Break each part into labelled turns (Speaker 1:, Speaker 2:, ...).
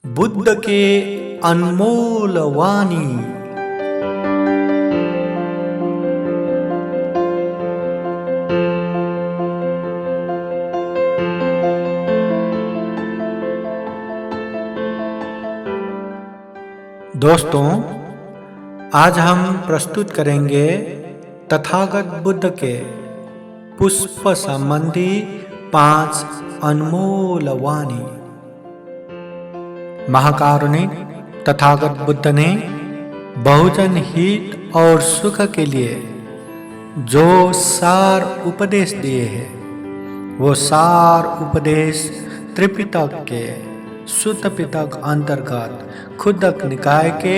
Speaker 1: बुद्ध के अनमोल वाणी। दोस्तों, आज हम प्रस्तुत करेंगे तथागत बुद्ध के पुष्प संबंधी 5 अनमोल वाणी। महाकारुणिक तथागत बुद्ध ने बहुजन हित और सुख के लिए जो सार उपदेश दिए हैं, वो सार उपदेश त्रिपिटक के सुत्त पिटक अंतर्गत खुद्दक निकाय के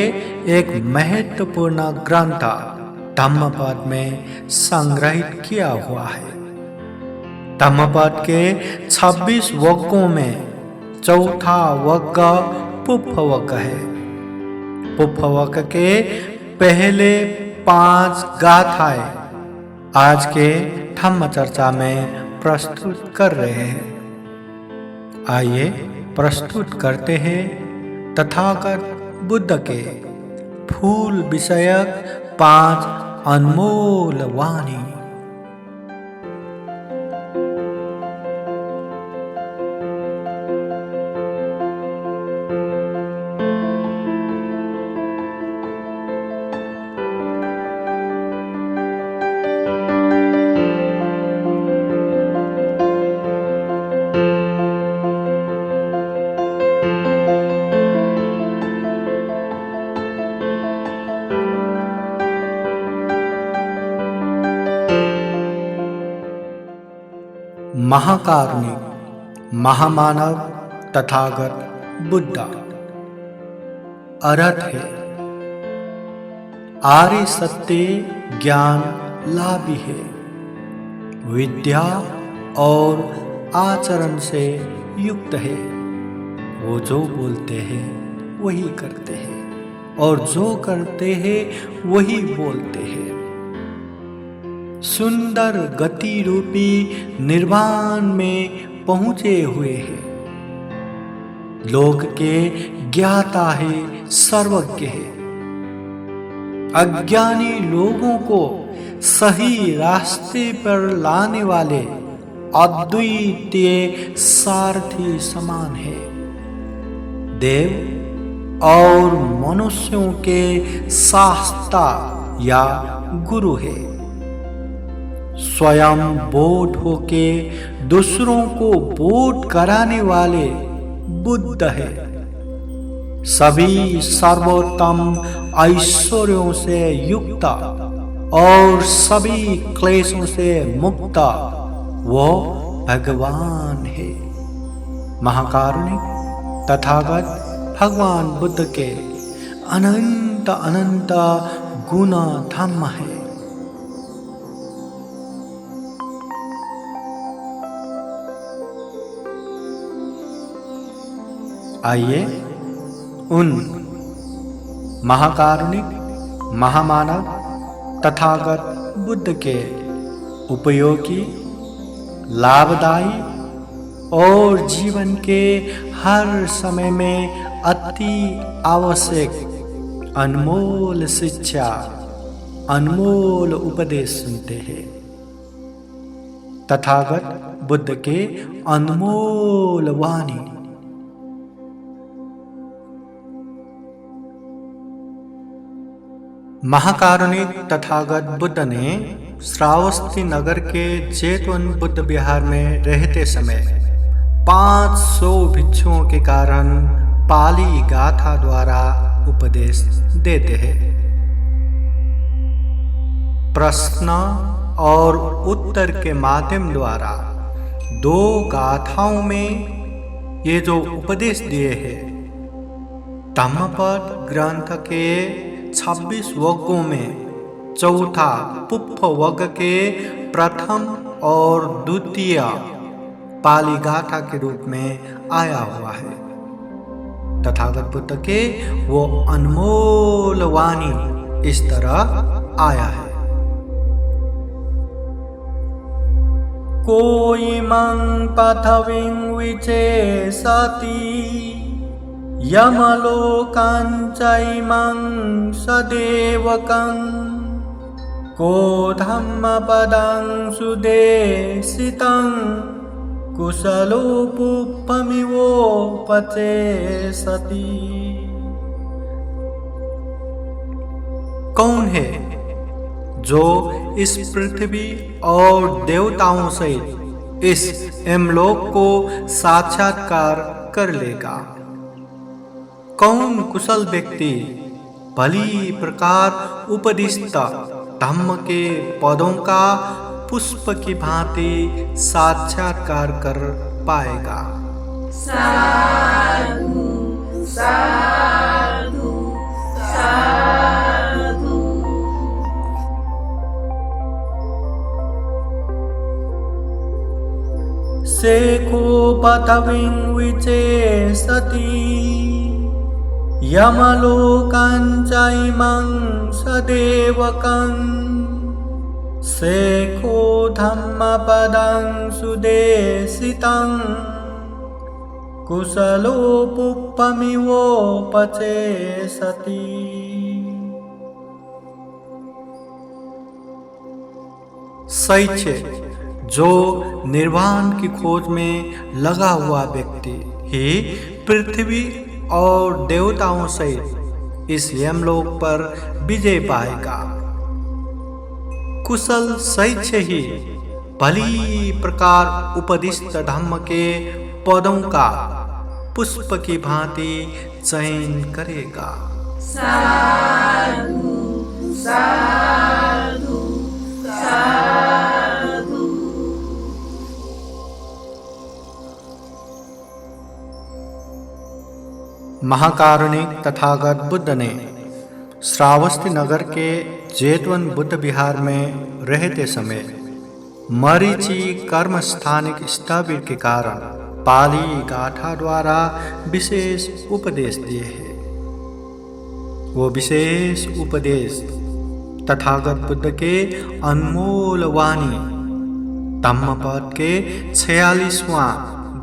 Speaker 1: एक महत्वपूर्ण ग्रंथ धम्मपद में संग्रहित किया हुआ है। धम्मपद के 26 वर्गों में चौथा वर्ग पुप्फ वर्ग है। पुप्फ वर्ग के पहले 5 गाथाएं आज के धम्म चर्चा में प्रस्तुत कर रहे हैं। आइए प्रस्तुत करते हैं तथागत बुद्ध के फूल विषयक 5 अनमोल वाणी। महाकारुणिक महामानव तथागत बुद्ध अर्थ है आर्य सत्य ज्ञान लाभी है, विद्या और आचरण से युक्त है। वो जो बोलते हैं वही करते हैं और जो करते हैं वही बोलते हैं। सुंदर गति रूपी निर्वाण में पहुंचे हुए हैं। लोक के ज्ञाता है, सर्वज्ञ है। अज्ञानी लोगों को सही रास्ते पर लाने वाले अद्वितीय सारथी समान है। देव और मनुष्यों के शास्ता या गुरु है। स्वयं बोध होके दूसरों को बोध कराने वाले बुद्ध है। सभी सर्वोत्तम ऐश्वर्यों से युक्त और सभी क्लेशों से मुक्त वो भगवान है। महाकारुणिक तथागत भगवान बुद्ध के अनंत अनंत गुण धम्म है। आइए उन महाकारुणिक महामानव तथागत बुद्ध के उपयोगी, लाभदायी और जीवन के हर समय में अति आवश्यक अनमोल शिक्षा, अनमोल उपदेश सुनते हैं। तथागत बुद्ध के अनमोल वाणी। महाकारुणिक तथागत बुद्ध ने श्रावस्ती नगर के जेतवन बुद्ध विहार में रहते समय 500 भिक्षुओं के कारण पाली गाथा द्वारा उपदेश देते हैं। प्रश्न और उत्तर के माध्यम द्वारा 2 गाथाओं में ये जो उपदेश दिए हैं, धम्मपद ग्रंथ के 26 वर्गों में चौथा पुप्फ वर्ग के प्रथम और द्वितीय पाली गाथा के रूप में आया हुआ है। तथागत बुद्ध के वो अनमोल वाणी इस तरह आया है। कोई मंग पथविं विचेसति यमलोकाञ्चैमं सदेवकं को धम्मपदं सुदेशितं कुशलोपुप्पमिवोपचेषति। कौन है जो इस पृथ्वी और देवताओं सहित इस यमलोक को साक्षात्कार कर लेगा? कौन कुशल व्यक्ति भली प्रकार उपदिष्ट धम्म के पदों का पुष्प की भांति साक्षात्कार कर पाएगा?
Speaker 2: साधु साधु साधु।
Speaker 1: Seiko पथविं विचेषति यमलोकाञ्चैमं सदेवकं Seiko धम्मपदं सुदेशितं कुशलोपुप्पमिवोपचेषति। सैच्य जो निर्वाण की खोज में लगा हुआ व्यक्ति ही पृथ्वी और देवताओं सहित इस यमलोक पर विजय पाएगा। कुशल सैच्य ही भली प्रकार उपदिष्ट धम्म के पदों का पुष्प की भांति चयन करेगा।
Speaker 2: साधु साधु साधु।
Speaker 1: महाकारुणिक तथागत बुद्ध ने श्रावस्ती नगर के जेतवन बुद्ध विहार में रहते समय मरीचि कर्म स्थानिक स्थविर के कारण पाली गाथा द्वारा विशेष उपदेश दिए हैं। वो विशेष उपदेश तथागत बुद्ध के अनमोल वाणी धम्मपद के 46वां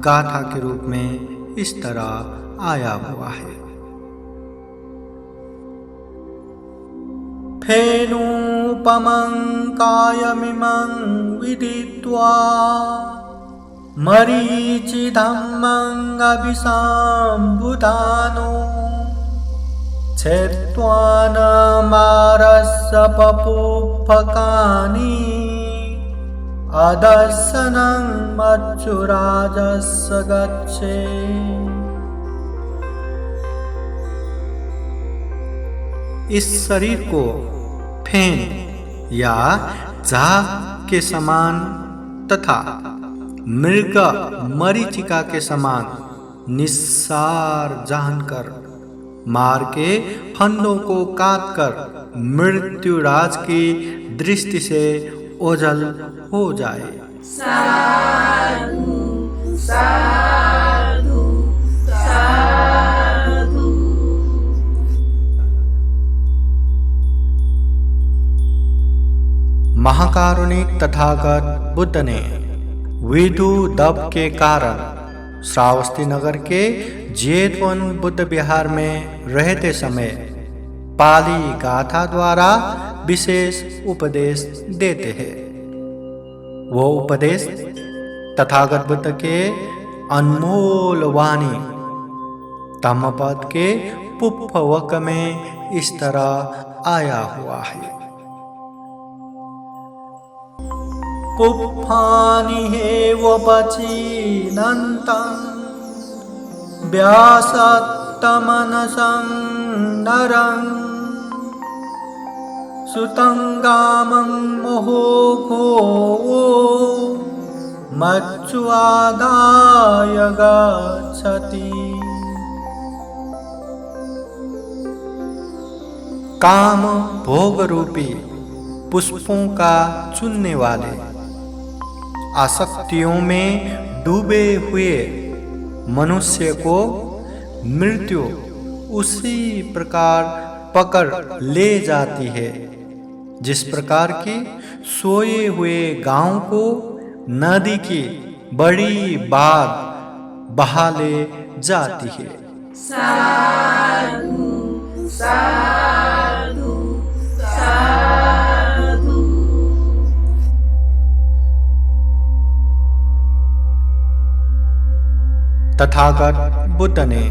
Speaker 1: गाथा के रूप में इस तरह आया हुआ है। फेनूपमं कायमिमं विदित्वा मरीचि धम्मं अभिसम्बुधानो छेत्वानमारस्य पपुप्फकानि अदर्शनं मच्चुराजस्य गच्छे। इस शरीर को फेन या झाग के समान तथा मृग मरीचिका के समान निस्सार जानकर मार के फंदों को काट कर मृत्युराज की दृष्टि से ओझल हो जाए।
Speaker 2: साधु साधु साधु।
Speaker 1: महाकारुणिक तथागत बुद्ध ने विदु दब के कारण श्रावस्ती नगर के जेतवन बुद्ध विहार में रहते समय पाली गाथा द्वारा विशेष उपदेश देते हैं। वो उपदेश तथागत बुद्ध के अनमोल वाणी धम्मपद के पुप्पवक में इस तरह आया हुआ है। पुप्पानि हेव वचीनन्तं व्यासत्तमनसं नरं सुतङ्गामं मोहोघो मच्चुआदाय गच्छति। काम भोग रूपी पुष्पों का चुनने वाले आसक्तियों में डूबे हुए मनुष्य को मृत्यु उसी प्रकार पकड़ ले जाती है जिस प्रकार की सोए हुए गांव को नदी की बड़ी बाढ़ बहा ले जाती है।
Speaker 2: साधु साधु साधु।
Speaker 1: तथागत बुद्ध ने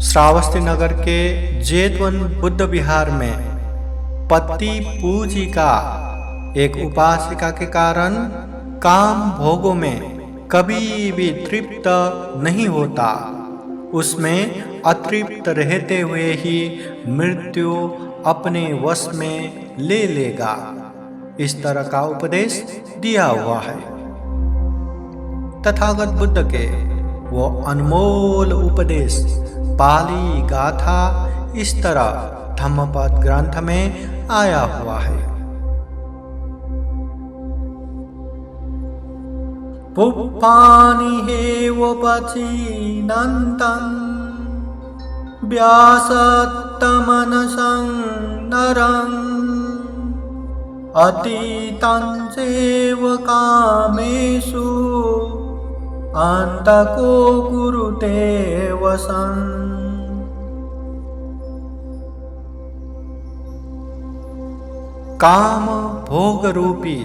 Speaker 1: श्रावस्ती नगर के जेतवन बुद्ध विहार में पति पूजिका एक उपासिका के कारण काम भोगों में कभी भी तृप्त नहीं होता, उसमें अतृप्त रहते हुए ही मृत्यु अपने वश में ले लेगा, इस तरह का उपदेश दिया हुआ है। तथागत बुद्ध के वो अनमोल उपदेश पाली गाथा इस तरह धम्मपद ग्रंथ में आया हुआ है। पुप्पानि हेव पचीनन्तं व्यासत्तमनसं नरं अतीतं चैव कामेषु अंतको कुरुते वसन्। काम भोग रूपी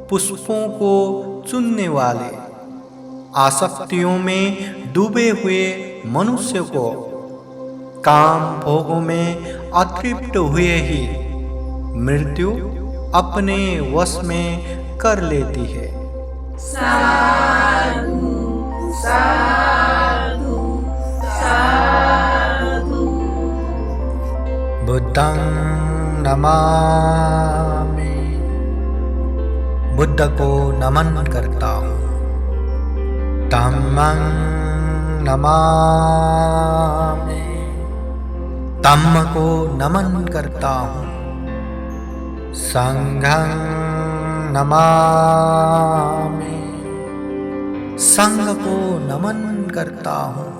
Speaker 1: पुष्पों को चुनने वाले आसक्तियों में डूबे हुए मनुष्य को काम भोगों में अतृप्त हुए ही मृत्यु अपने वश में कर लेती है।
Speaker 2: साधु साधु साधु।
Speaker 1: बुद्धं नमामि, बुद्ध को नमन करता हूँ। धम्मं नमामि, धम्म को नमन करता हूँ। संघं नमामि, संघ को नमन करता हूँ।